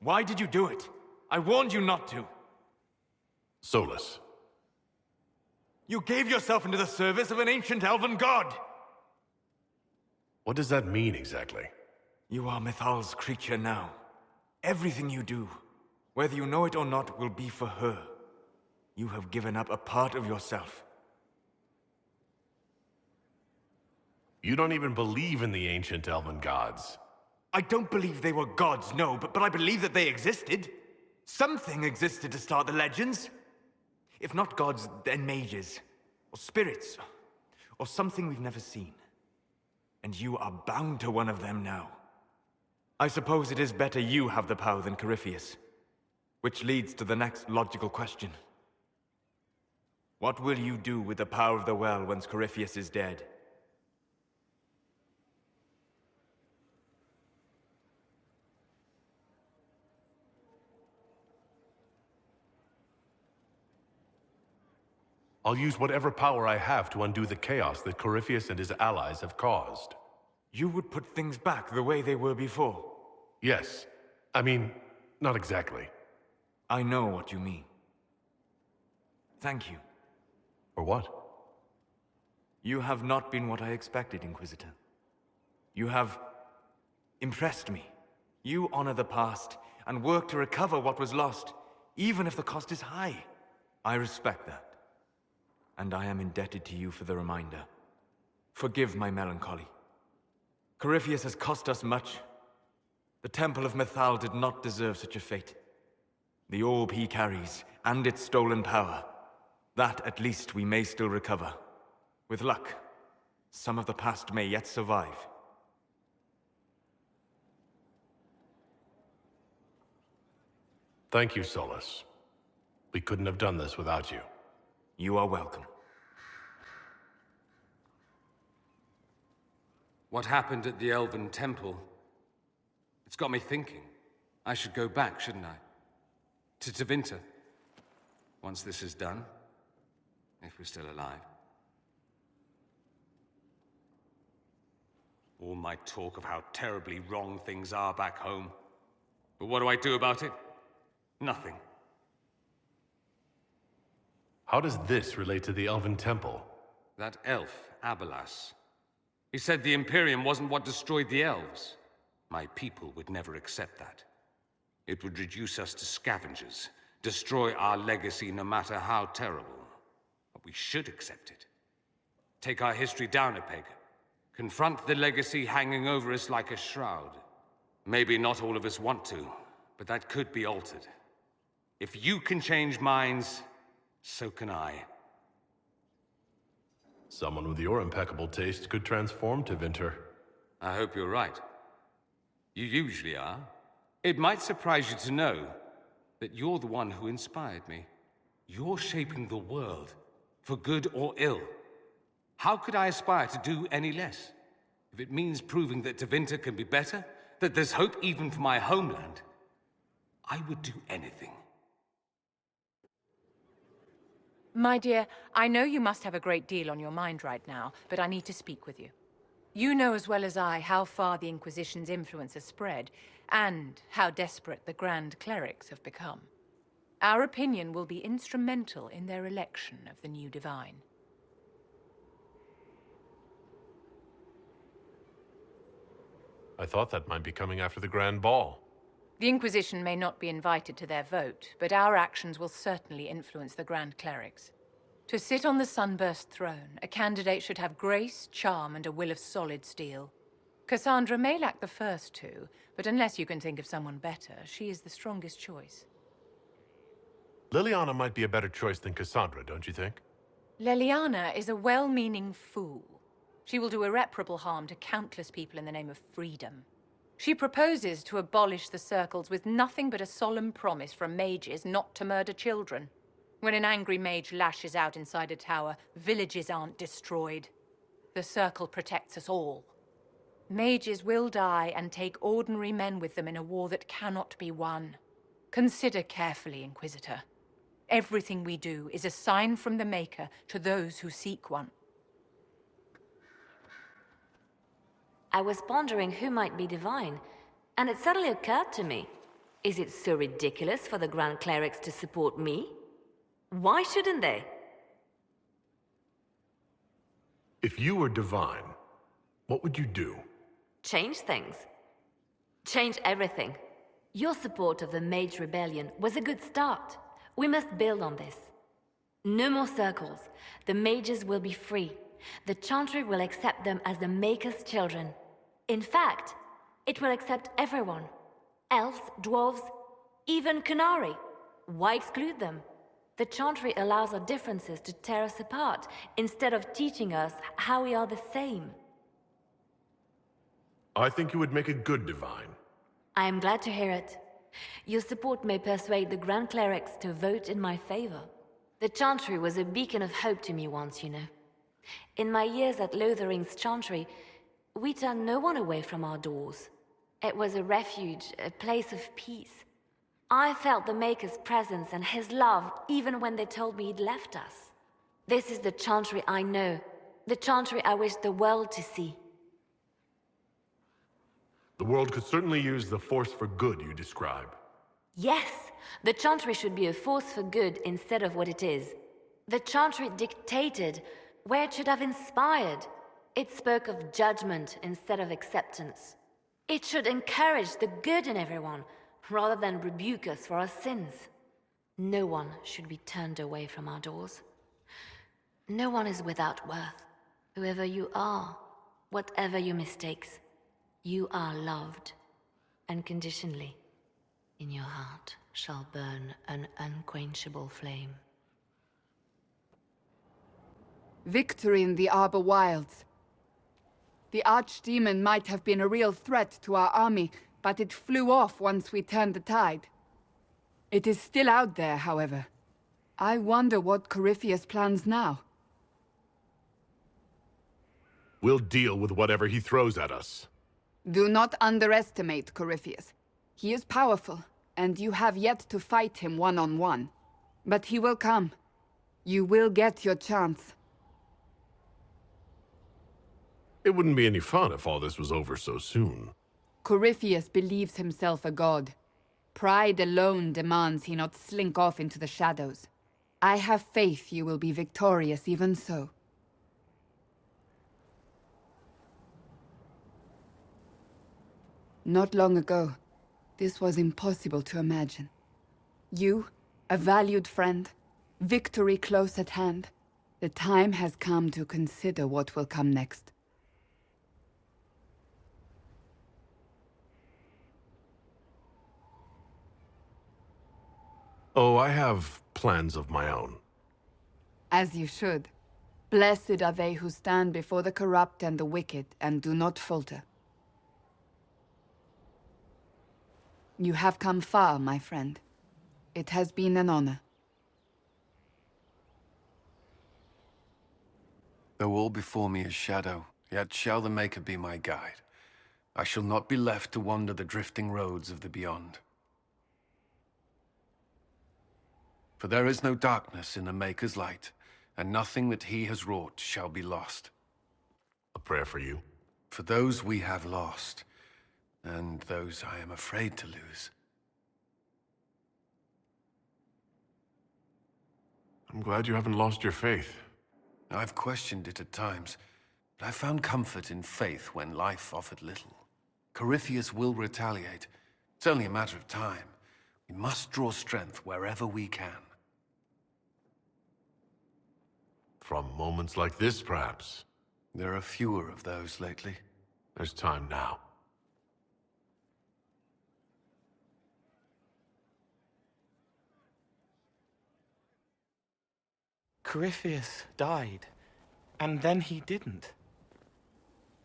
Why did you do it? I warned you not to. Solus. You gave yourself into the service of an ancient elven god! What does that mean exactly? You are Mythal's creature now. Everything you do, whether you know it or not, will be for her. You have given up a part of yourself. You don't even believe in the ancient elven gods. I don't believe they were gods, no, but I believe that they existed. Something existed to start the legends. If not gods, then mages, or spirits, or something we've never seen. And you are bound to one of them now. I suppose it is better you have the power than Corypheus. Which leads to the next logical question. What will you do with the power of the well once Corypheus is dead? I'll use whatever power I have to undo the chaos that Corypheus and his allies have caused. You would put things back the way they were before? Yes. I mean, not exactly. I know what you mean. Thank you. For what? You have not been what I expected, Inquisitor. You have impressed me. You honor the past and work to recover what was lost, even if the cost is high. I respect that. And I am indebted to you for the reminder. Forgive my melancholy. Corypheus has cost us much. The Temple of Mythal did not deserve such a fate. The orb he carries, and its stolen power, that at least we may still recover. With luck, some of the past may yet survive. Thank you, Solus. We couldn't have done this without you. You are welcome. What happened at the Elven Temple? It's got me thinking. I should go back, shouldn't I? To Tevinter. Once this is done. If we're still alive. All my talk of how terribly wrong things are back home. But what do I do about it? Nothing. How does this relate to the Elven Temple? That elf, Abelas. He said the Imperium wasn't what destroyed the elves. My people would never accept that. It would reduce us to scavengers, destroy our legacy no matter how terrible. But we should accept it. Take our history down a peg. Confront the legacy hanging over us like a shroud. Maybe not all of us want to, but that could be altered. If you can change minds, so can I. Someone with your impeccable taste could transform Tevinter. I hope you're right. You usually are. It might surprise you to know that you're the one who inspired me. You're shaping the world, for good or ill. How could I aspire to do any less? If it means proving that Tevinter can be better, that there's hope even for my homeland, I would do anything. My dear, I know you must have a great deal on your mind right now, but I need to speak with you. You know as well as I how far the Inquisition's influence has spread, and how desperate the Grand Clerics have become. Our opinion will be instrumental in their election of the new Divine. I thought that might be coming after the Grand Ball. The Inquisition may not be invited to their vote, but our actions will certainly influence the Grand Clerics. To sit on the Sunburst throne, a candidate should have grace, charm, and a will of solid steel. Cassandra may lack the first two, but unless you can think of someone better, she is the strongest choice. Liliana might be a better choice than Cassandra, don't you think? Leliana is a well-meaning fool. She will do irreparable harm to countless people in the name of freedom. She proposes to abolish the circles with nothing but a solemn promise from mages not to murder children. When an angry mage lashes out inside a tower, villages aren't destroyed. The circle protects us all. Mages will die and take ordinary men with them in a war that cannot be won. Consider carefully, Inquisitor. Everything we do is a sign from the Maker to those who seek one. I was pondering who might be divine, and it suddenly occurred to me. Is it so ridiculous for the Grand Clerics to support me? Why shouldn't they? If you were divine, what would you do? Change things. Change everything. Your support of the Mage Rebellion was a good start. We must build on this. No more circles. The mages will be free. The Chantry will accept them as the Maker's children. In fact, it will accept everyone. Elves, dwarves, even Kunari. Why exclude them? The Chantry allows our differences to tear us apart, instead of teaching us how we are the same. I think you would make a good divine. I am glad to hear it. Your support may persuade the Grand Clerics to vote in my favor. The Chantry was a beacon of hope to me once, you know. In my years at Lothering's Chantry, we turned no one away from our doors. It was a refuge, a place of peace. I felt the Maker's presence and his love even when they told me he'd left us. This is the Chantry I know, the Chantry I wish the world to see. The world could certainly use the force for good you describe. Yes, the Chantry should be a force for good instead of what it is. The Chantry dictated where it should have inspired. It spoke of judgment instead of acceptance. It should encourage the good in everyone, rather than rebuke us for our sins. No one should be turned away from our doors. No one is without worth. Whoever you are, whatever your mistakes, you are loved, unconditionally. In your heart shall burn an unquenchable flame. Victory in the Arbor Wilds. The Archdemon might have been a real threat to our army, but it flew off once we turned the tide. It is still out there, however. I wonder what Corypheus plans now. We'll deal with whatever he throws at us. Do not underestimate Corypheus. He is powerful, and you have yet to fight him one-on-one. But he will come. You will get your chance. It wouldn't be any fun if all this was over so soon. Corypheus believes himself a god. Pride alone demands he not slink off into the shadows. I have faith you will be victorious even so. Not long ago, this was impossible to imagine. You, a valued friend, victory close at hand. The time has come to consider what will come next. Oh, I have plans of my own. As you should. Blessed are they who stand before the corrupt and the wicked and do not falter. You have come far, my friend. It has been an honor. Though all before me is shadow, yet shall the Maker be my guide. I shall not be left to wander the drifting roads of the beyond. For there is no darkness in the Maker's light, and nothing that he has wrought shall be lost. A prayer for you. For those we have lost, and those I am afraid to lose. I'm glad you haven't lost your faith. I've questioned it at times, but I found comfort in faith when life offered little. Corypheus will retaliate. It's only a matter of time. We must draw strength wherever we can. From moments like this, perhaps. There are fewer of those lately. There's time now. Corypheus died, and then he didn't.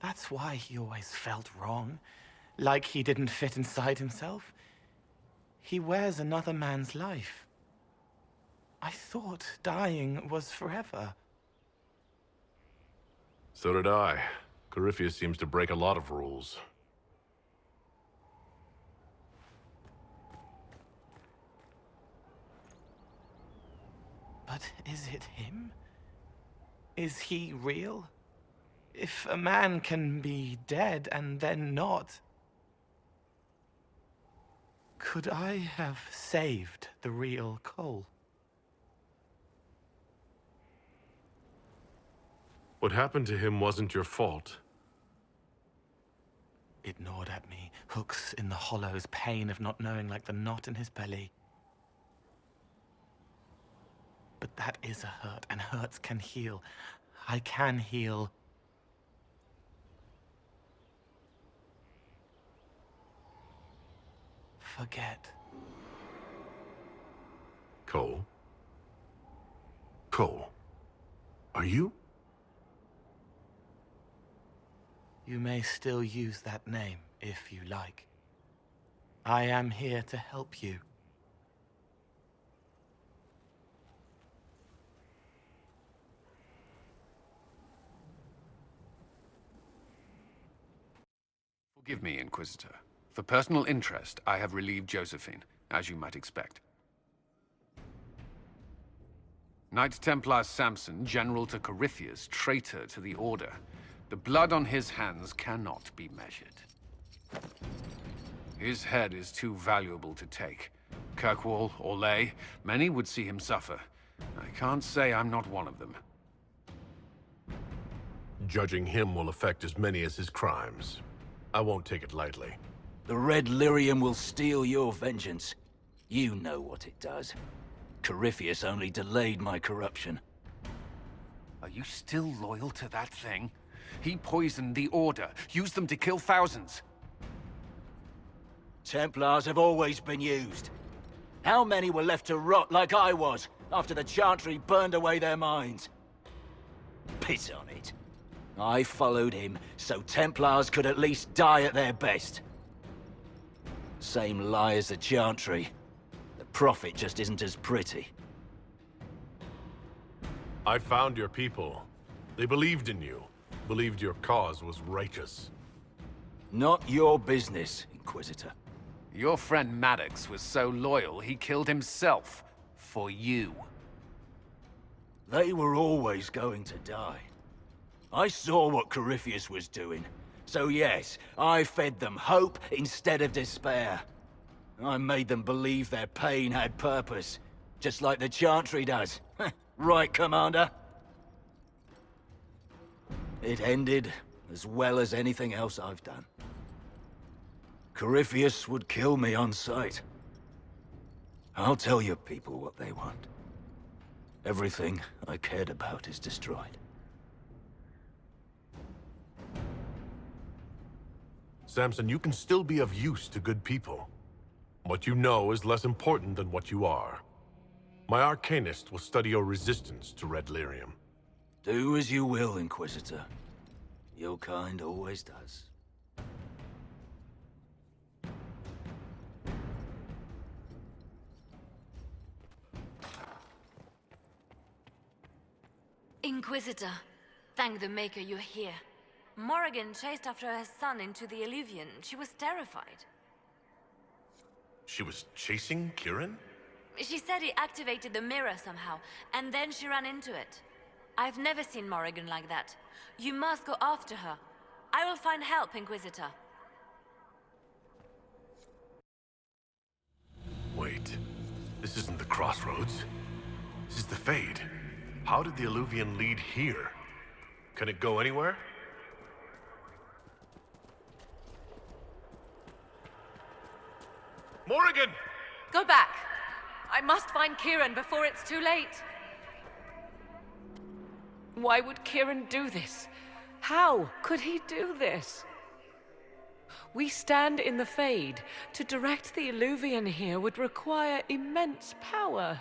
That's why he always felt wrong, like he didn't fit inside himself. He wears another man's life. I thought dying was forever. So did I. Corypheus seems to break a lot of rules. But is it him? Is he real? If a man can be dead and then not... Could I have saved the real Cole? What happened to him wasn't your fault. It gnawed at me, hooks in the hollows, pain of not knowing like the knot in his belly. But that is a hurt, and hurts can heal. I can heal. Forget. Cole? Cole? Are you? You may still use that name, if you like. I am here to help you. Forgive me, Inquisitor. For personal interest, I have relieved Josephine, as you might expect. Knight Templar Samson, General to Corypheus, traitor to the Order. The blood on his hands cannot be measured. His head is too valuable to take. Kirkwall, Orlais, many would see him suffer. I can't say I'm not one of them. Judging him will affect as many as his crimes. I won't take it lightly. The Red Lyrium will steal your vengeance. You know what it does. Corypheus only delayed my corruption. Are you still loyal to that thing? He poisoned the Order, used them to kill thousands. Templars have always been used. How many were left to rot like I was, after the Chantry burned away their minds? Piss on it. I followed him, so Templars could at least die at their best. Same lie as the Chantry. The profit just isn't as pretty. I found your people. They believed in you. Believed your cause was righteous. Not your business, Inquisitor. Your friend Maddox was so loyal, he killed himself. For you. They were always going to die. I saw what Corypheus was doing. So yes, I fed them hope instead of despair. I made them believe their pain had purpose, just like the Chantry does. Right, Commander? It ended as well as anything else I've done. Corypheus would kill me on sight. I'll tell your people what they want. Everything I cared about is destroyed. Samson, you can still be of use to good people. What you know is less important than what you are. My Arcanist will study your resistance to Red Lyrium. Do as you will, Inquisitor. Your kind always does. Inquisitor, thank the Maker you're here. Morrigan chased after her son into the Illuvian. She was terrified. She was chasing Kieran? She said he activated the mirror somehow, and then she ran into it. I've never seen Morrigan like that. You must go after her. I will find help, Inquisitor. Wait, this isn't the Crossroads. This is the Fade. How did the Illuvian lead here? Can it go anywhere? Morrigan! Go back. I must find Kieran before it's too late. Why would Kieran do this? How could he do this? We stand in the Fade. To direct the Illuvian here would require immense power.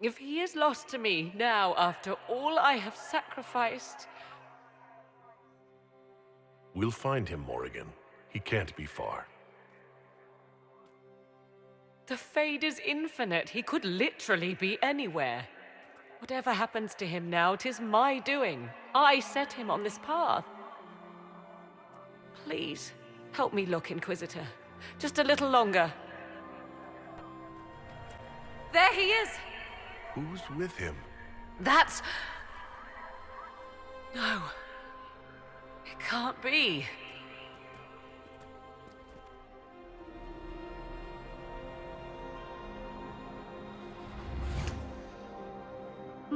If he is lost to me now after all I have sacrificed... We'll find him, Morrigan. He can't be far. The Fade is infinite. He could literally be anywhere. Whatever happens to him now, 'tis my doing. I set him on this path. Please, help me look, Inquisitor. Just a little longer. There he is! Who's with him? That's... No. It can't be.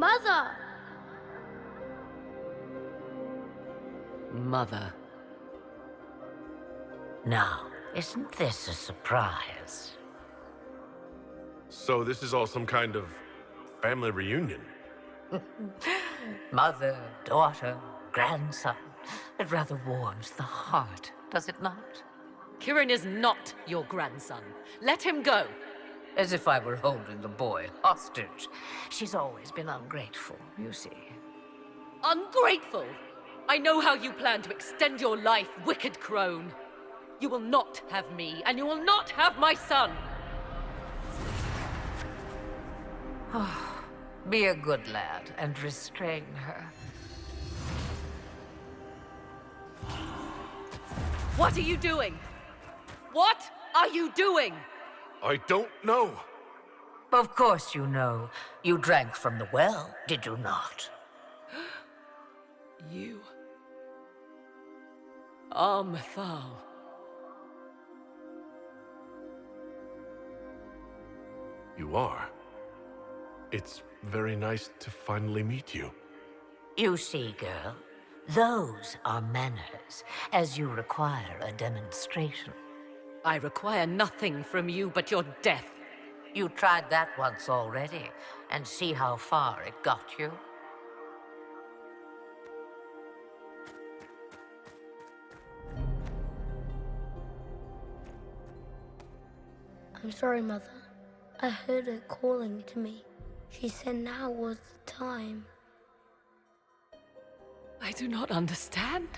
Mother! Mother. Now, isn't this a surprise? So this is all some kind of family reunion? Mother, daughter, grandson. It rather warms the heart, does it not? Kieran is not your grandson. Let him go. As if I were holding the boy hostage. She's always been ungrateful, you see. Ungrateful! I know how you plan to extend your life, wicked crone. You will not have me, and you will not have my son! Be a good lad and restrain her. What are you doing? What are you doing? I don't know. Of course you know. You drank from the well, did you not? You are Mythal. You are. It's very nice to finally meet you. You see, girl, those are manners, as you require a demonstration. I require nothing from you but your death. You tried that once already, and see how far it got you? I'm sorry, Mother. I heard her calling to me. She said now was the time. I do not understand.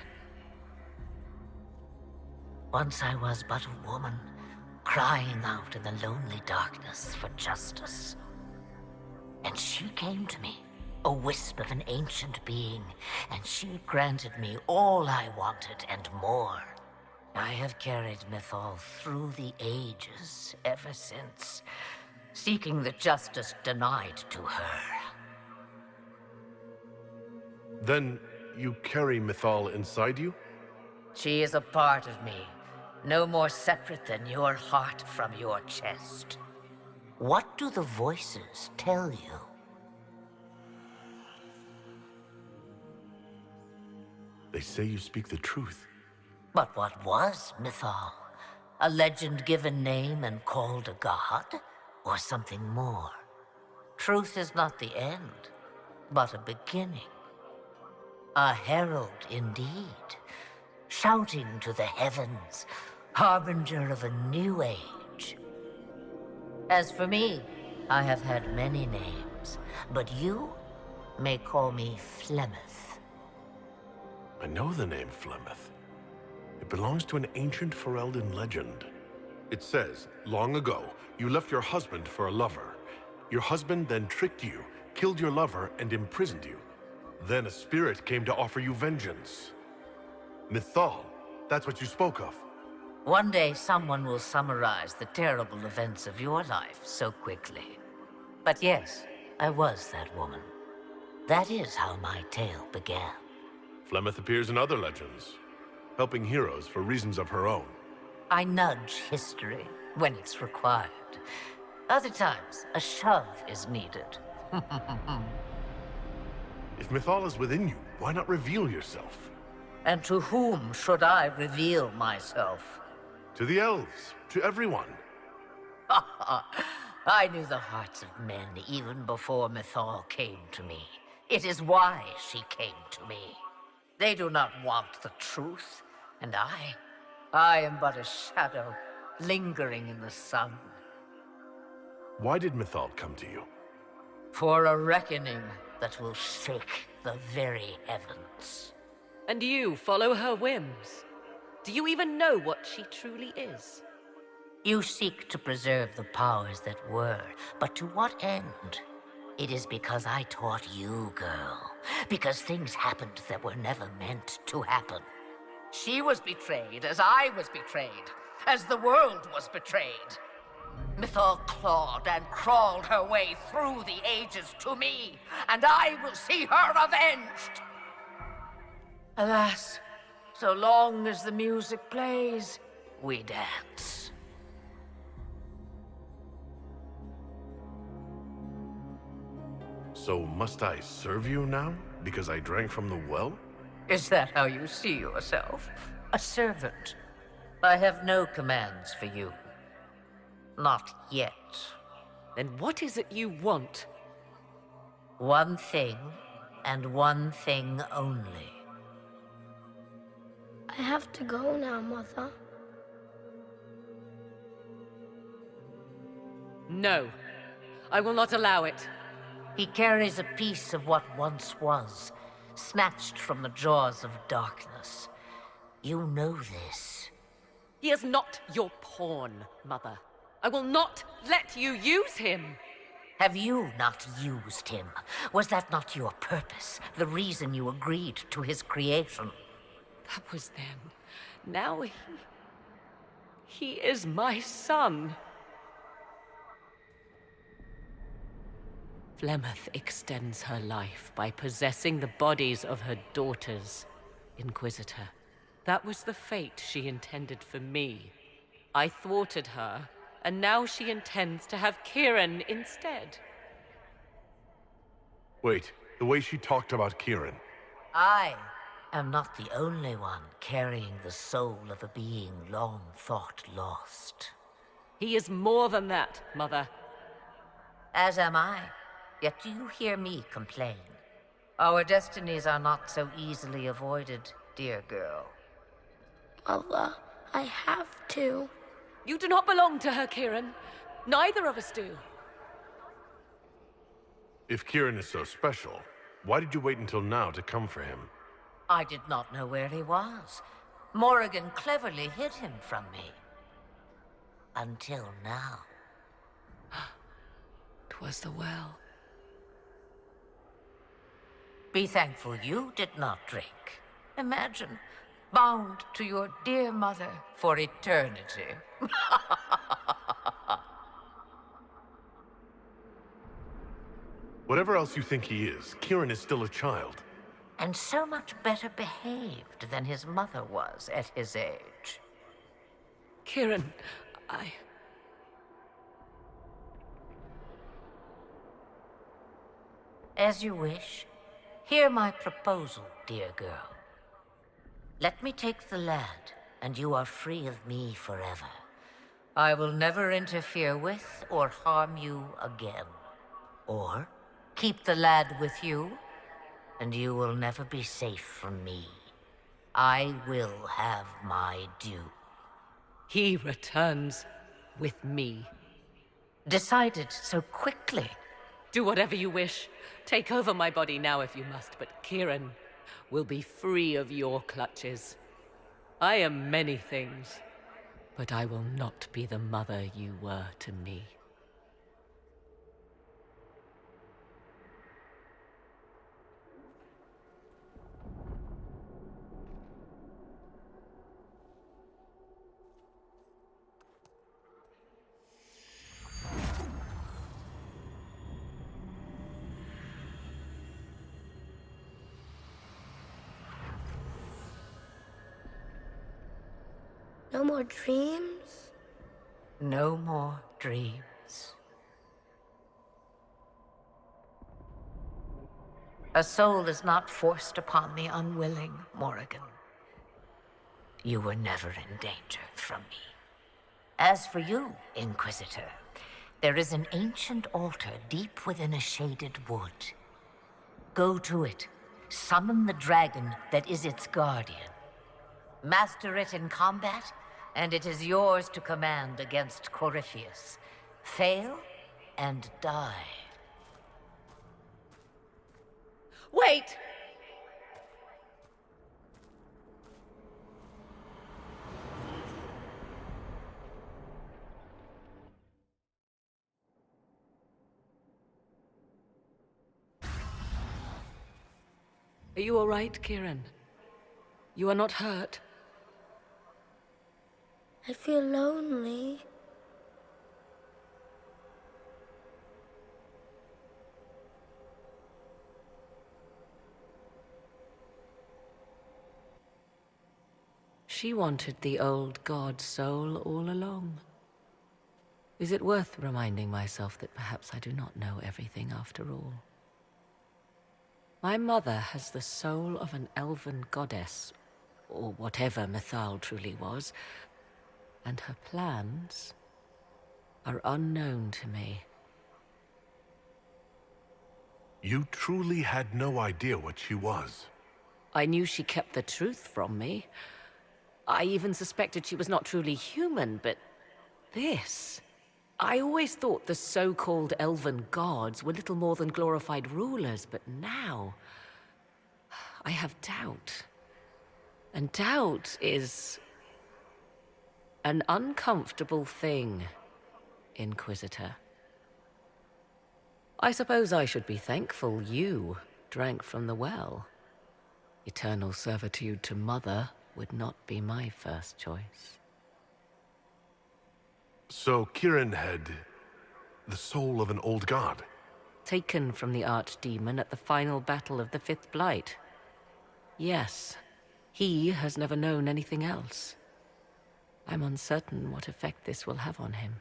Once I was but a woman, crying out in the lonely darkness for justice. And she came to me, a wisp of an ancient being, and she granted me all I wanted and more. I have carried Mythal through the ages ever since, seeking the justice denied to her. Then you carry Mythal inside you? She is a part of me, no more separate than your heart from your chest. What do the voices tell you? They say you speak the truth. But what was Mythal? A legend given name and called a god? Or something more? Truth is not the end, but a beginning. A herald indeed, shouting to the heavens, harbinger of a new age. As for me, I have had many names, but you may call me Flemeth. I know the name Flemeth. It belongs to an ancient Ferelden legend. It says, long ago, you left your husband for a lover. Your husband then tricked you, killed your lover, and imprisoned you. Then a spirit came to offer you vengeance. Mythal, that's what you spoke of. One day someone will summarize the terrible events of your life so quickly. But yes, I was that woman. That is how my tale began. Flemeth appears in other legends, helping heroes for reasons of her own. I nudge history when it's required. Other times, a shove is needed. If Mythal is within you, why not reveal yourself? And to whom should I reveal myself? To the elves, to everyone. I knew the hearts of men even before Mythal came to me. It is why she came to me. They do not want the truth, and I am but a shadow, lingering in the sun. Why did Mythal come to you? For a reckoning that will shake the very heavens. And you follow her whims. Do you even know what she truly is? You seek to preserve the powers that were, but to what end? It is because I taught you, girl. Because things happened that were never meant to happen. She was betrayed as I was betrayed, as the world was betrayed. Mythal clawed and crawled her way through the ages to me, and I will see her avenged! Alas, so long as the music plays, we dance. So must I serve you now? Because I drank from the well? Is that how you see yourself? A servant? I have no commands for you. Not yet. Then what is it you want? One thing, and one thing only. I have to go now, Mother. No. I will not allow it. He carries a piece of what once was, snatched from the jaws of darkness. You know this. He is not your pawn, Mother. I will not let you use him. Have you not used him? Was that not your purpose, the reason you agreed to his creation? That was then. Now he is my son. Flemeth extends her life by possessing the bodies of her daughters, Inquisitor. That was the fate she intended for me. I thwarted her, and now she intends to have Kieran instead. Wait, the way she talked about Kieran. I am not the only one carrying the soul of a being long thought lost. He is more than that, Mother. As am I. Yet do you hear me complain? Our destinies are not so easily avoided, dear girl. Mother, I have to. You do not belong to her, Kieran. Neither of us do. If Kieran is so special, why did you wait until now to come for him? I did not know where he was. Morrigan cleverly hid him from me. Until now. 'Twas the well. Be thankful you did not drink. Imagine, bound to your dear mother for eternity. Whatever else you think he is, Kieran is still a child. And so much better behaved than his mother was at his age. Kieran, As you wish. Hear my proposal, dear girl. Let me take the lad, and you are free of me forever. I will never interfere with or harm you again. Or keep the lad with you, and you will never be safe from me. I will have my due. he returns with me. Decided so quickly. Do whatever you wish. Take over my body now if you must, but Kieran will be free of your clutches. I am many things, but I will not be the mother you were to me. No more dreams? No more dreams. A soul is not forced upon the unwilling, Morrigan. You were never in danger from me. As for you, Inquisitor, there is an ancient altar deep within a shaded wood. Go to it. Summon the dragon that is its guardian. Master it in combat, and it is yours to command against Corypheus. Fail, and die. Wait! Are you all right, Kieran? You are not hurt? I feel lonely. She wanted the old god soul all along. Is it worth reminding myself that perhaps I do not know everything after all? My mother has the soul of an elven goddess, or whatever Mythal truly was, and her plans are unknown to me. You truly had no idea what she was. I knew she kept the truth from me. I even suspected she was not truly human, but this... I always thought the so-called elven gods were little more than glorified rulers, but now... I have doubt. And doubt is... an uncomfortable thing, Inquisitor. I suppose I should be thankful you drank from the well. Eternal servitude to Mother would not be my first choice. So Kieran had the soul of an old god? Taken from the archdemon at the final battle of the Fifth Blight. Yes, he has never known anything else. I'm uncertain what effect this will have on him.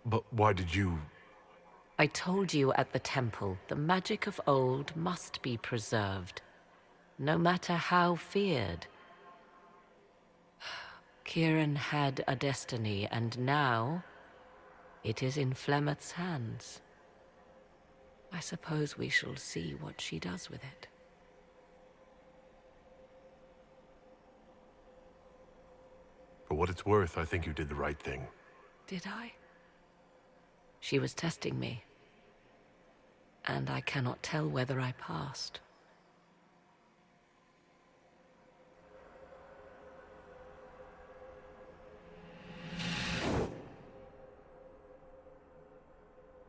But why did you... I told you at the temple, the magic of old must be preserved, no matter how feared. Kieran had a destiny, and now it is in Flemeth's hands. I suppose we shall see what she does with it. For what it's worth, I think you did the right thing. Did I? She was testing me, and I cannot tell whether I passed.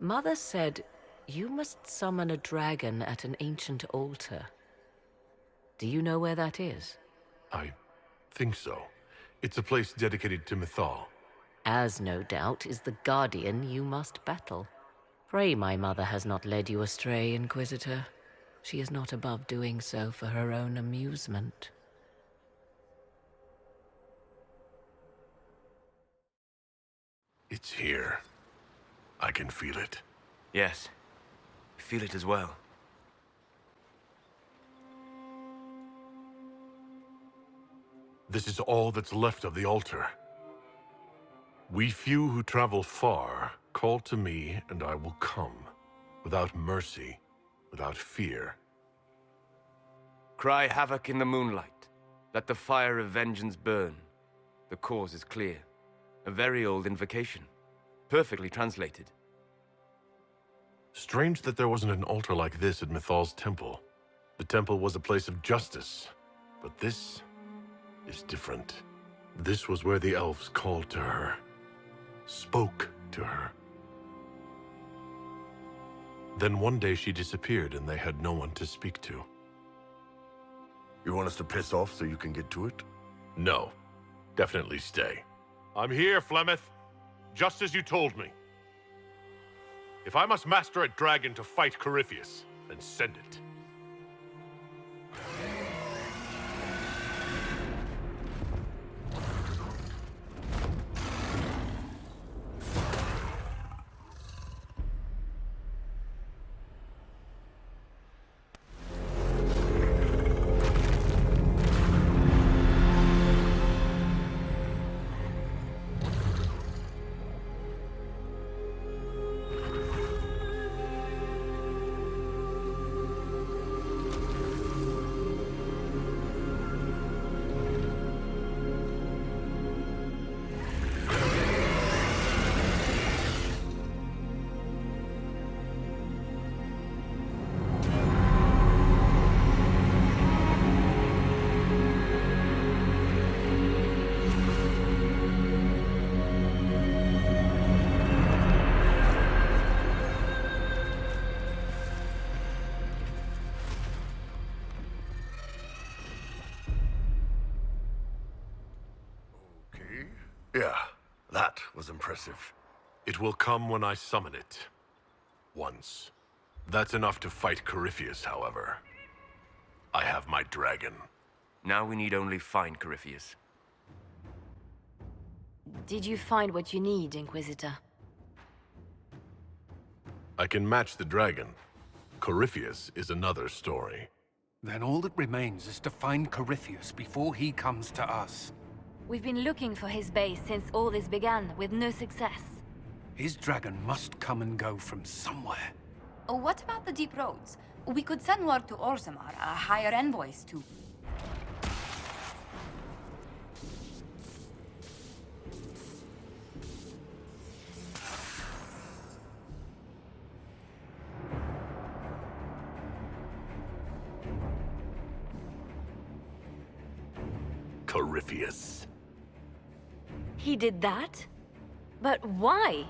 Mother said you must summon a dragon at an ancient altar. Do you know where that is? I think so. It's a place dedicated to Mythal. As no doubt is the guardian you must battle. Pray my mother has not led you astray, Inquisitor. She is not above doing so for her own amusement. It's here. I can feel it. Yes. I feel it as well. This is all that's left of the altar. We few who travel far, call to me, and I will come. Without mercy, without fear. Cry havoc in the moonlight. Let the fire of vengeance burn. The cause is clear. A very old invocation. Perfectly translated. Strange that there wasn't an altar like this at Mythal's temple. The temple was a place of justice, but this is different. This was where the elves called to her, spoke to her. Then one day she disappeared and they had no one to speak to. You want us to piss off so you can get to it? No. Definitely stay. I'm here, Flemeth. Just as you told me. If I must master a dragon to fight Corypheus, then send it. Yeah, that was impressive. It will come when I summon it. Once. That's enough to fight Corypheus, however. I have my dragon. Now we need only find Corypheus. Did you find what you need, Inquisitor? I can match the dragon. Corypheus is another story. Then all that remains is to find Corypheus before he comes to us. We've been looking for his base since all this began, with no success. His dragon must come and go from somewhere. Oh, what about the deep roads? We could send word to Orzammar, hire envoys to... Corypheus. He did that? But why?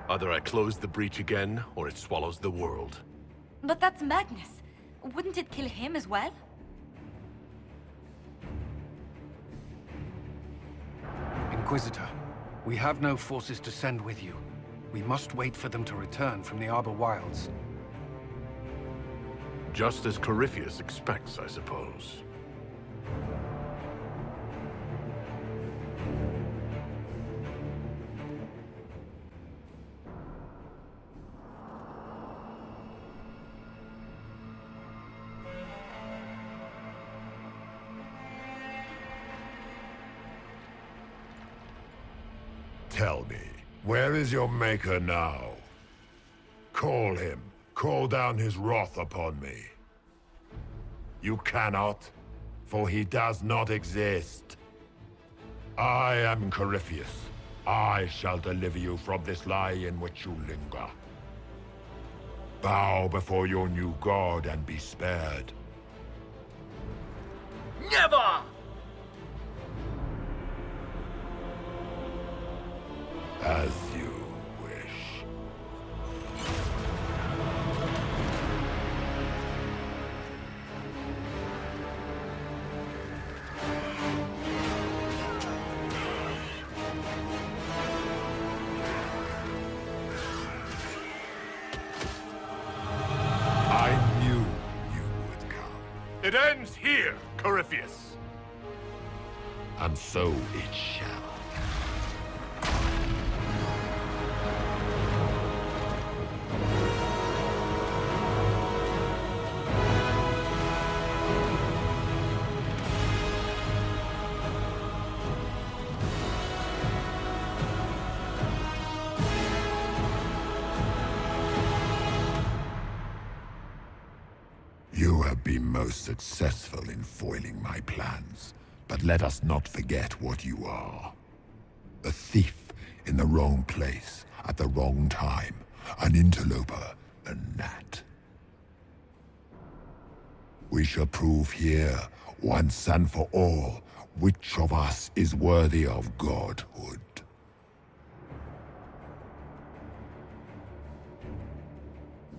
Either I close the breach again, or it swallows the world. But that's madness. Wouldn't it kill him as well? Inquisitor, we have no forces to send with you. We must wait for them to return from the Arbor Wilds. Just as Corypheus expects, I suppose. Tell me, where is your maker now? Call him. Call down his wrath upon me. You cannot, for he does not exist. I am Corypheus. I shall deliver you from this lie in which you linger. Bow before your new god and be spared. Never! As you wish. I knew you would come. It ends here, Corypheus. And so it shall. You have been most successful in foiling my plans, but let us not forget what you are. A thief in the wrong place at the wrong time, an interloper, a gnat. We shall prove here, once and for all, which of us is worthy of godhood.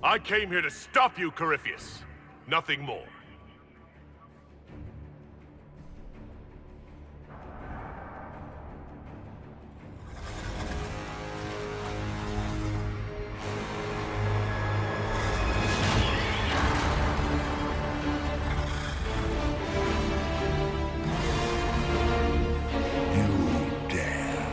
I came here to stop you, Corypheus. Nothing more. You dare.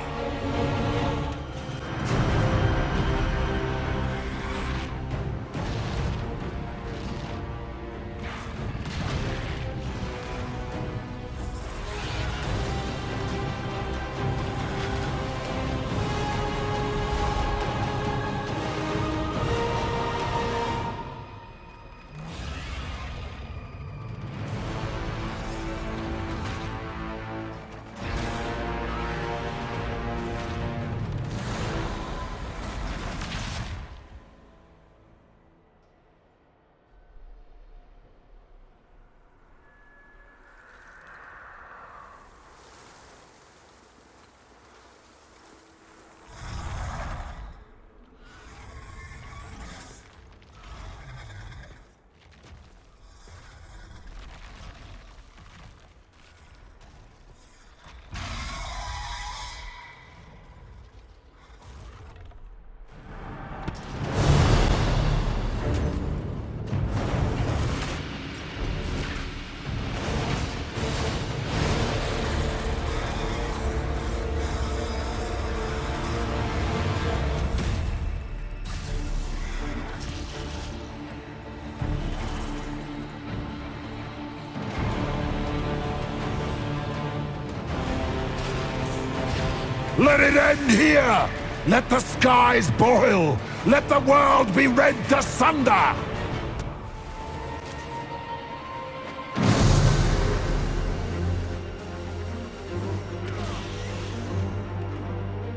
Let it end here! Let the skies boil! Let the world be rent asunder!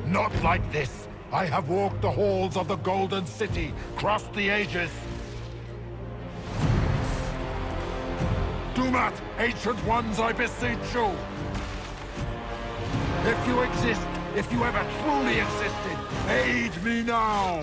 Not like this! I have walked the halls of the Golden City, crossed the ages. Do not, ancient ones, I beseech you! If you exist, if you ever truly existed, aid me now!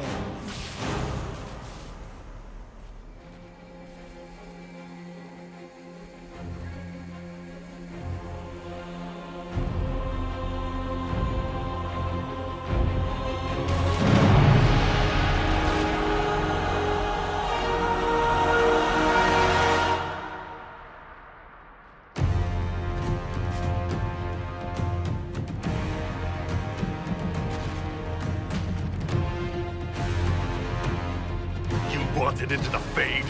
Wanted into the Fade.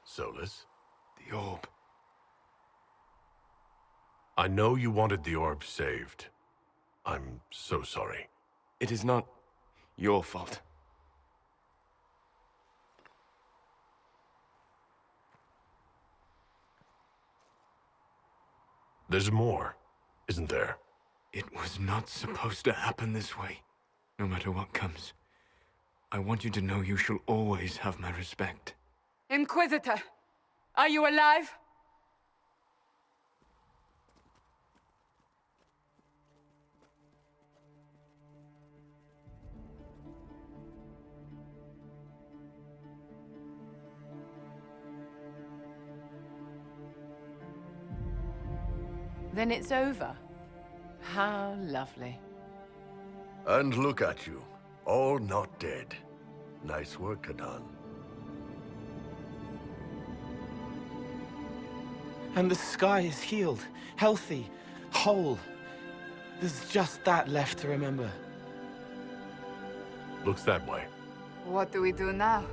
Solus? The orb. I know you wanted the orb saved. I'm so sorry. It is not your fault. There's more, isn't there? It was not supposed to happen this way. No matter what comes, I want you to know you shall always have my respect. Inquisitor, are you alive? Then it's over. How lovely. And look at you, all not dead. Nice work, Kadan. And the sky is healed, healthy, whole. There's just that left to remember. Looks that way. What do we do now?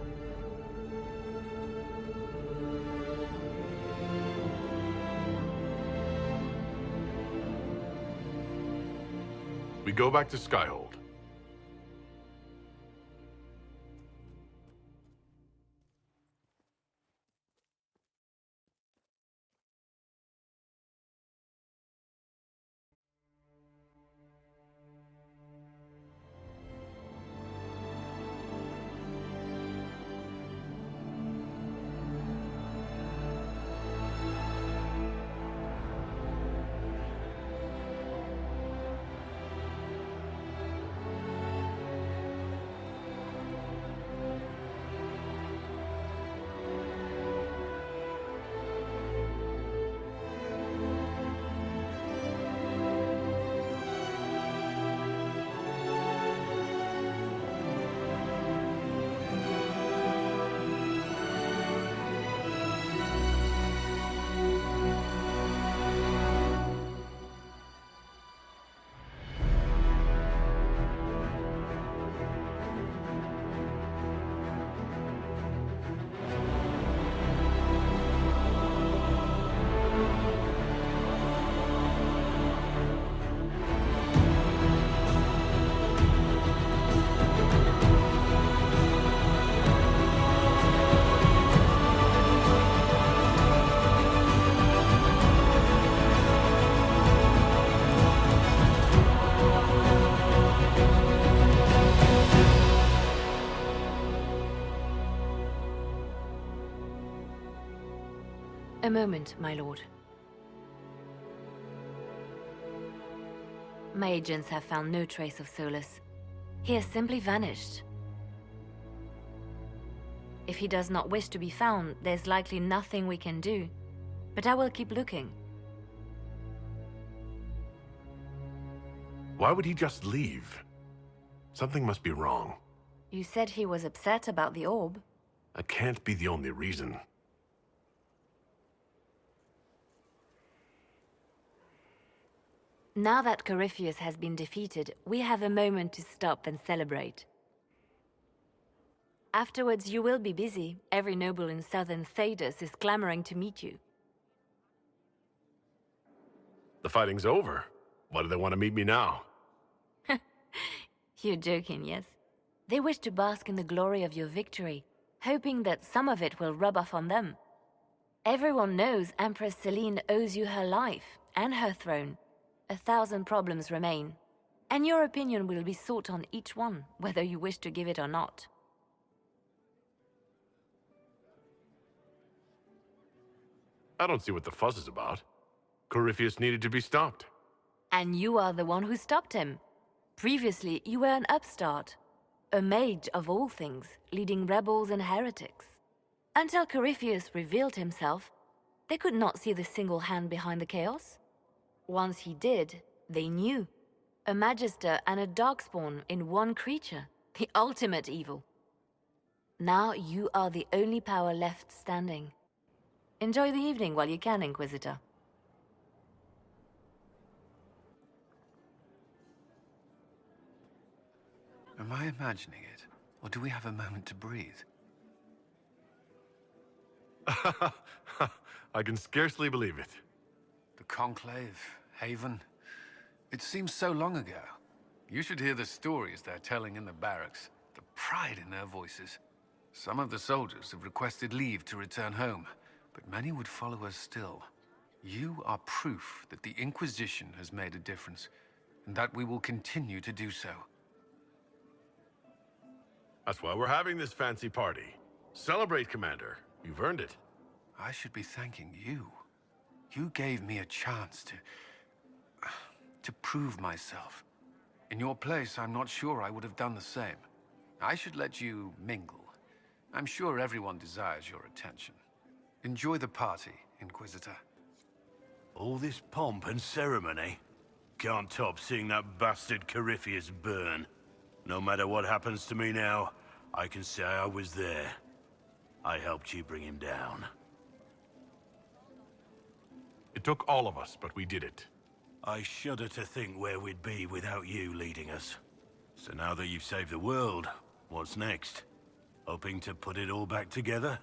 We go back to Skyhold. A moment, my lord. My agents have found no trace of Solus. He has simply vanished. If he does not wish to be found, there's likely nothing we can do. But I will keep looking. Why would he just leave? Something must be wrong. You said he was upset about the orb. That can't be the only reason. Now that Corypheus has been defeated, we have a moment to stop and celebrate. Afterwards, you will be busy. Every noble in southern Thedas is clamoring to meet you. The fighting's over. Why do they want to meet me now? You're joking, yes? They wish to bask in the glory of your victory, hoping that some of it will rub off on them. Everyone knows Empress Celine owes you her life and her throne. 1,000 problems remain, and your opinion will be sought on each one, whether you wish to give it or not. I don't see what the fuss is about. Corypheus needed to be stopped. And you are the one who stopped him. Previously, you were an upstart, a mage of all things, leading rebels and heretics. Until Corypheus revealed himself, they could not see the single hand behind the chaos. Once he did, they knew. A Magister and a Darkspawn in one creature, the ultimate evil. Now you are the only power left standing. Enjoy the evening while you can, Inquisitor. Am I imagining it? Or do we have a moment to breathe? I can scarcely believe it. The Conclave, Haven. It seems so long ago. You should hear the stories they're telling in the barracks. The pride in their voices. Some of the soldiers have requested leave to return home, but many would follow us still. You are proof that the Inquisition has made a difference, and that we will continue to do so. That's why we're having this fancy party. Celebrate, Commander. You've earned it. I should be thanking you. You gave me a chance to prove myself. In your place, I'm not sure I would have done the same. I should let you mingle. I'm sure everyone desires your attention. Enjoy the party, Inquisitor. All this pomp and ceremony? Can't top seeing that bastard Corypheus burn. No matter what happens to me now, I can say I was there. I helped you bring him down. It took all of us, but we did it. I shudder to think where we'd be without you leading us. So now that you've saved the world, what's next? Hoping to put it all back together?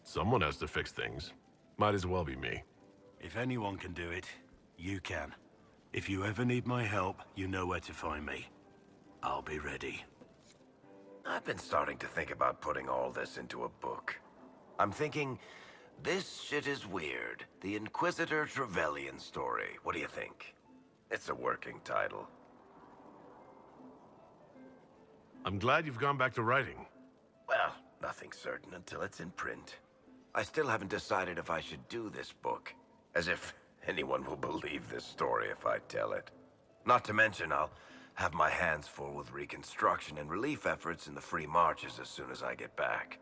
Someone has to fix things. Might as well be me. If anyone can do it, you can. If you ever need my help, you know where to find me. I'll be ready. I've been starting to think about putting all this into a book. I'm thinking, this shit is weird. The Inquisitor Trevelyan story. What do you think? It's a working title. I'm glad you've gone back to writing. Well, nothing's certain until it's in print. I still haven't decided if I should do this book. As if anyone will believe this story if I tell it. Not to mention, I'll have my hands full with reconstruction and relief efforts in the Free Marches as soon as I get back.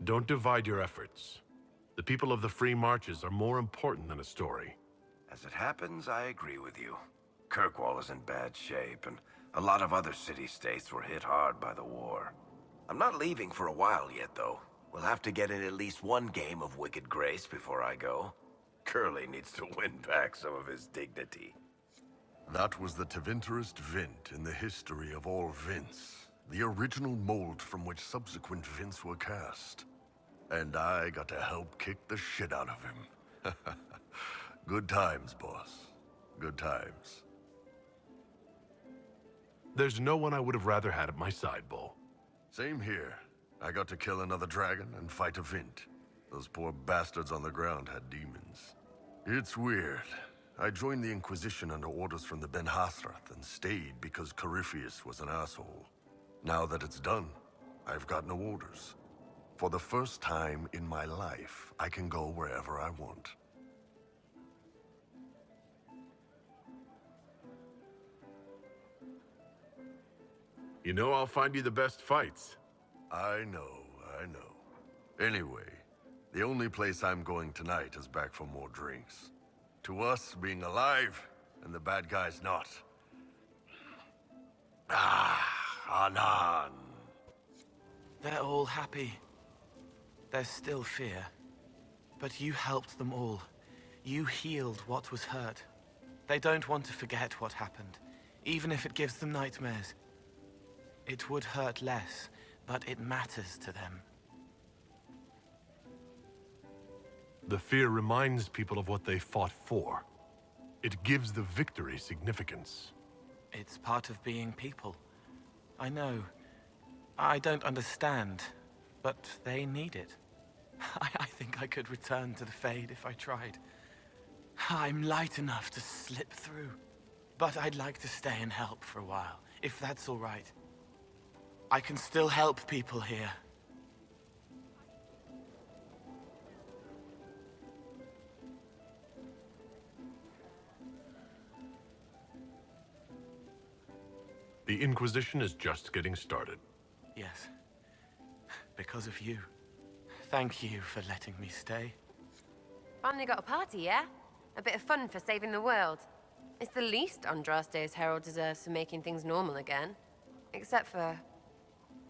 Don't divide your efforts. The people of the Free Marches are more important than a story. As it happens, I agree with you. Kirkwall is in bad shape, and a lot of other city-states were hit hard by the war. I'm not leaving for a while yet, though. We'll have to get in at least one game of Wicked Grace before I go. Curly needs to win back some of his dignity. That was the Tevinterest Vint in the history of all Vints. The original mold from which subsequent Vints were cast. And I got to help kick the shit out of him. Good times, boss. Good times. There's no one I would have rather had at my side, Bull. Same here. I got to kill another dragon and fight a Vint. Those poor bastards on the ground had demons. It's weird. I joined the Inquisition under orders from the Ben Hathrath and stayed because Corypheus was an asshole. Now that it's done, I've got no orders. For the first time in my life, I can go wherever I want. You know I'll find you the best fights. I know. Anyway, the only place I'm going tonight is back for more drinks. To us, being alive, and the bad guys not. Anan. They're all happy. There's still fear. But you helped them all. You healed what was hurt. They don't want to forget what happened, even if it gives them nightmares. It would hurt less, but it matters to them. The fear reminds people of what they fought for. It gives the victory significance. It's part of being people. I know. I don't understand, but they need it. I think I could return to the Fade if I tried. I'm light enough to slip through. But I'd like to stay and help for a while, if that's all right. I can still help people here. The Inquisition is just getting started. Yes. Because of you. Thank you for letting me stay. Finally got a party, yeah? A bit of fun for saving the world. It's the least Andraste's Herald deserves for making things normal again. Except for,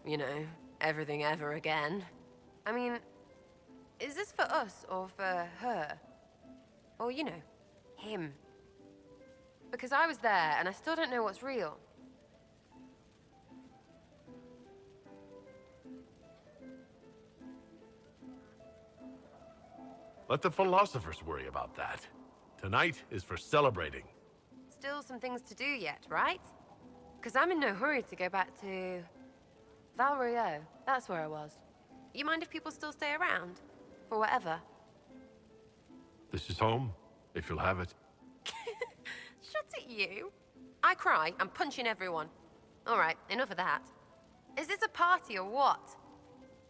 you know, everything ever again. I mean, is this for us or for her? Or, you know, him? Because I was there and I still don't know what's real. Let the philosophers worry about that. Tonight is for celebrating. Still some things to do yet, right? Because I'm in no hurry to go back to... Val Rio. That's where I was. You mind if people still stay around? For whatever? This is home, if you'll have it. Shut it, you. I cry, I'm punching everyone. All right, enough of that. Is this a party or what?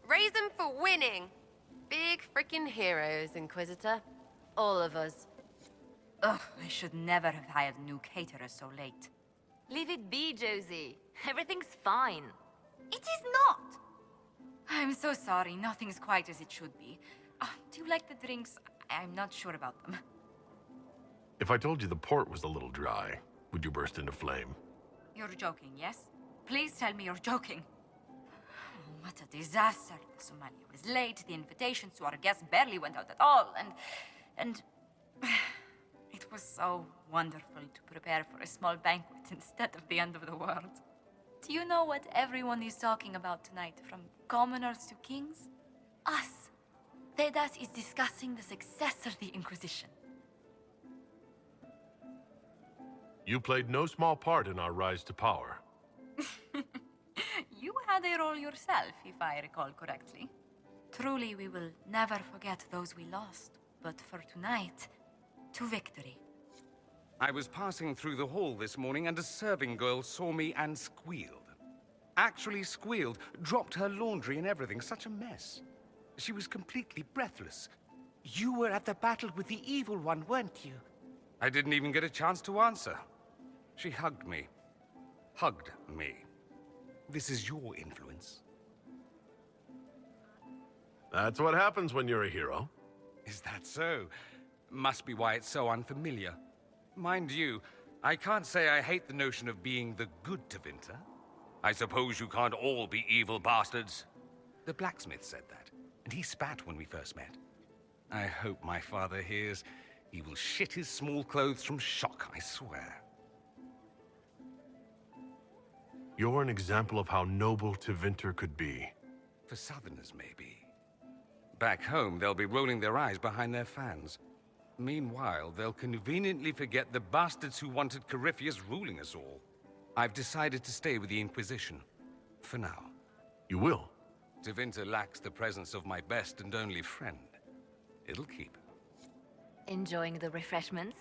Raise them for winning! Big freaking heroes, Inquisitor. All of us. Ugh, I should never have hired new caterers so late. Leave it be, Josie. Everything's fine. It is not! I'm so sorry, nothing's quite as it should be. Do you like the drinks? I'm not sure about them. If I told you the port was a little dry, would you burst into flame? You're joking, yes? Please tell me you're joking. What a disaster. Somalia was late, the invitations to our guests barely went out at all, and... It was so wonderful to prepare for a small banquet instead of the end of the world. Do you know what everyone is talking about tonight, from commoners to kings? Us. Thedas is discussing the success of the Inquisition. You played no small part in our rise to power. You had a role yourself, if I recall correctly. Truly, we will never forget those we lost. But for tonight, to victory. I was passing through the hall this morning and a serving girl saw me and squealed. Actually squealed, dropped her laundry and everything, such a mess. She was completely breathless. You were at the battle with the evil one, weren't you? I didn't even get a chance to answer. She hugged me. Hugged me. This is your influence. That's what happens when you're a hero. Is that so? Must be why it's so unfamiliar. Mind you, I can't say I hate the notion of being the good Tevinter. I suppose you can't all be evil bastards. The blacksmith said that, and he spat when we first met. I hope my father hears. He will shit his small clothes from shock, I swear. You're an example of how noble Tevinter could be. For Southerners, maybe. Back home, they'll be rolling their eyes behind their fans. Meanwhile, they'll conveniently forget the bastards who wanted Corypheus ruling us all. I've decided to stay with the Inquisition. For now. You will? Tevinter lacks the presence of my best and only friend. It'll keep. Enjoying the refreshments?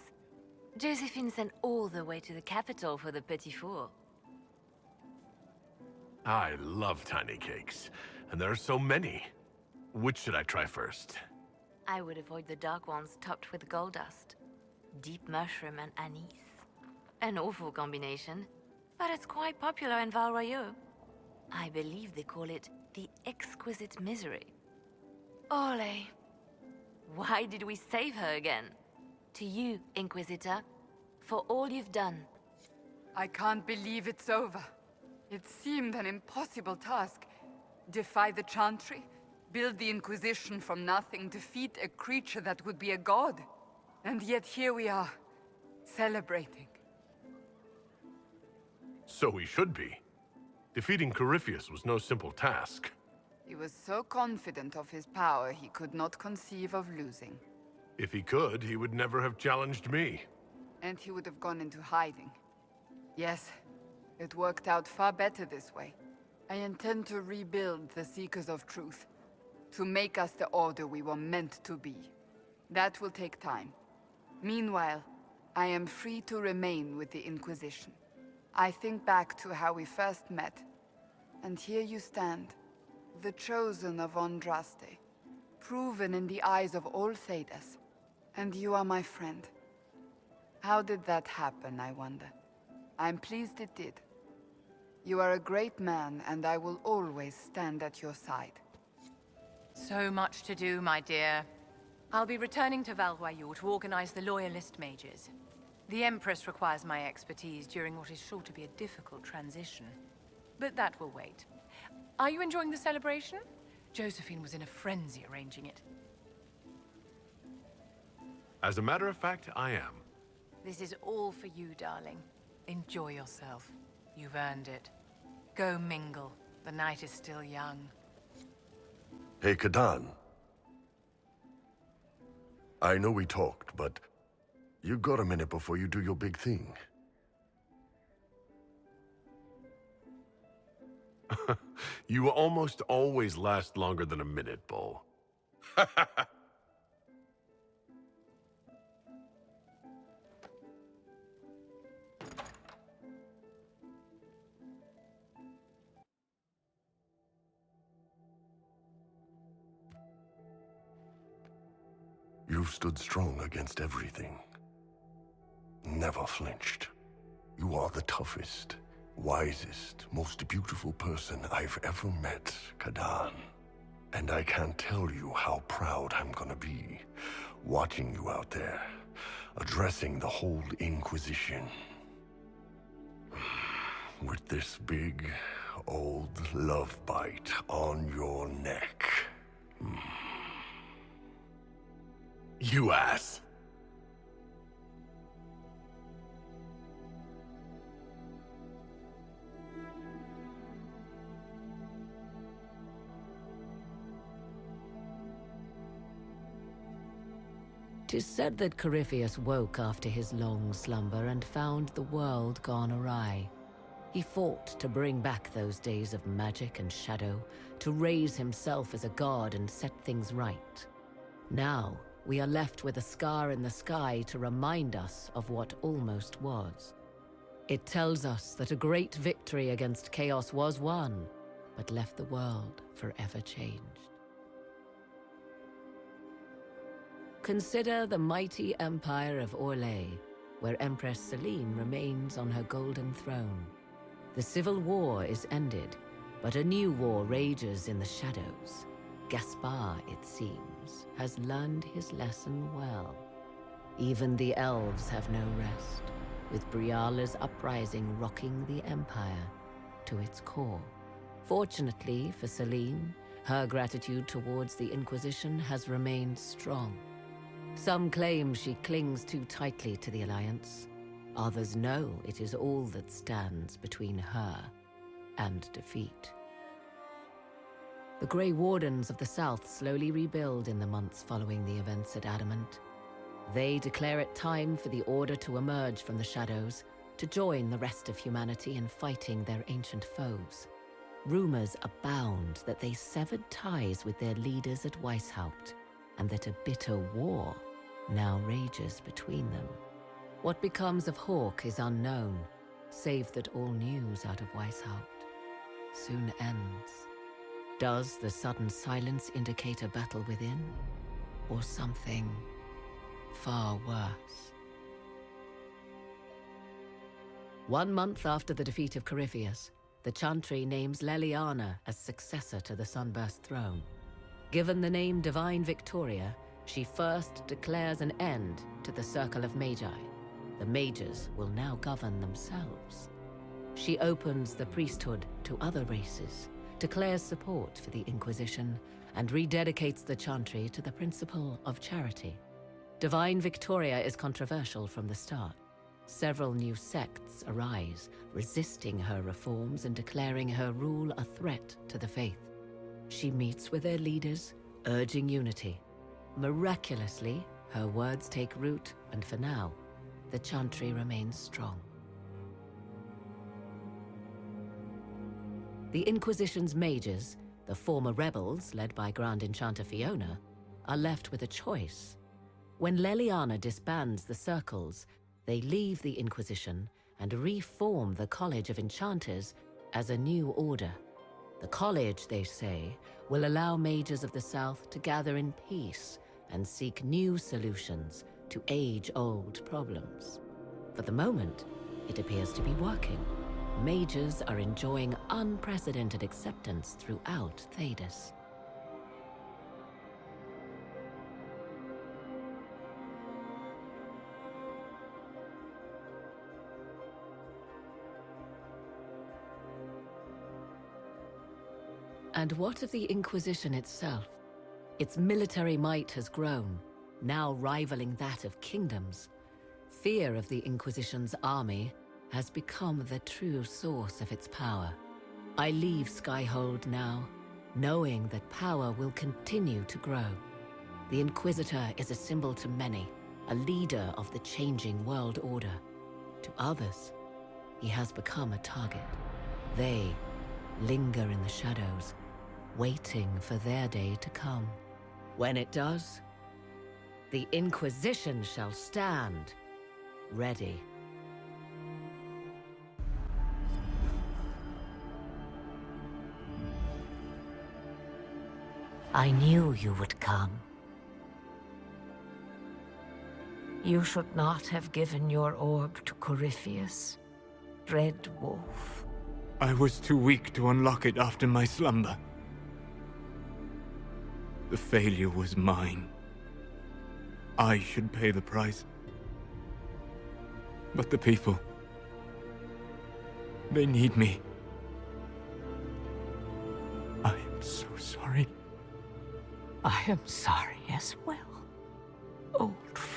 Josephine sent all the way to the capital for the petit four. I love tiny cakes, and there are so many. Which should I try first? I would avoid the dark ones topped with gold dust. Deep mushroom and anise. An awful combination, but it's quite popular in Val Royeaux. I believe they call it the exquisite misery. Ole. Why did we save her again? To you, Inquisitor, for all you've done. I can't believe it's over. It seemed an impossible task. Defy the Chantry, build the Inquisition from nothing, defeat a creature that would be a god. And yet here we are, celebrating. So we should be. Defeating Corypheus was no simple task. He was so confident of his power, he could not conceive of losing. If he could, he would never have challenged me. And he would have gone into hiding. Yes, it worked out far better this way. I intend to rebuild the Seekers of Truth, to make us the Order we were meant to be. That will take time. Meanwhile, I am free to remain with the Inquisition. I think back to how we first met, and here you stand, the chosen of Andraste, proven in the eyes of all Thedas, and you are my friend. How did that happen, I wonder? I'm pleased it did. You are a great man, and I will always stand at your side. So much to do, my dear. I'll be returning to Val Royeaux to organize the Loyalist Mages. The Empress requires my expertise during what is sure to be a difficult transition. But that will wait. Are you enjoying the celebration? Josephine was in a frenzy arranging it. As a matter of fact, I am. This is all for you, darling. Enjoy yourself. You've earned it. Go mingle. The night is still young. Hey, Kadan. I know we talked, but you got a minute before you do your big thing. You almost always last longer than a minute, Bull. You've stood strong against everything. Never flinched. You are the toughest, wisest, most beautiful person I've ever met, Kadan. And I can't tell you how proud I'm gonna be, watching you out there, addressing the whole Inquisition. With this big, old love bite on your neck. You ass. Tis said that Corypheus woke after his long slumber and found the world gone awry. He fought to bring back those days of magic and shadow, to raise himself as a god and set things right. Now, we are left with a scar in the sky to remind us of what almost was. It tells us that a great victory against chaos was won, but left the world forever changed. Consider the mighty empire of Orlais, where Empress Celine remains on her golden throne. The civil war is ended, but a new war rages in the shadows. Gaspar, it seems, has learned his lesson well. Even the elves have no rest, with Briala's uprising rocking the Empire to its core. Fortunately for Celine, her gratitude towards the Inquisition has remained strong. Some claim she clings too tightly to the Alliance. Others know it is all that stands between her and defeat. The Grey Wardens of the South slowly rebuild in the months following the events at Adamant. They declare it time for the Order to emerge from the shadows, to join the rest of humanity in fighting their ancient foes. Rumors abound that they severed ties with their leaders at Weishaupt, and that a bitter war now rages between them. What becomes of Hawke is unknown, save that all news out of Weishaupt soon ends. Does the sudden silence indicate a battle within, or something far worse? 1 month after the defeat of Corypheus, the Chantry names Leliana as successor to the Sunburst throne. Given the name Divine Victoria, she first declares an end to the Circle of Magi. The mages will now govern themselves. She opens the priesthood to other races, declares support for the Inquisition, and rededicates the Chantry to the principle of charity. Divine Victoria is controversial from the start. Several new sects arise, resisting her reforms and declaring her rule a threat to the faith. She meets with their leaders, urging unity. Miraculously, her words take root, and for now, the Chantry remains strong. The Inquisition's mages, the former rebels led by Grand Enchanter Fiona, are left with a choice. When Leliana disbands the circles, they leave the Inquisition and reform the College of Enchanters as a new order. The college, they say, will allow mages of the South to gather in peace and seek new solutions to age-old problems. For the moment, it appears to be working. Mages are enjoying unprecedented acceptance throughout Thedas. And what of the Inquisition itself? Its military might has grown, now rivaling that of kingdoms. Fear of the Inquisition's army has become the true source of its power. I leave Skyhold now, knowing that power will continue to grow. The Inquisitor is a symbol to many, a leader of the changing world order. To others, he has become a target. They linger in the shadows, waiting for their day to come. When it does, the Inquisition shall stand, ready. I knew you would come. You should not have given your orb to Corypheus, Red Wolf. I was too weak to unlock it after my slumber. The failure was mine. I should pay the price. But the people... they need me. I am so sorry. I am sorry as well, old friend.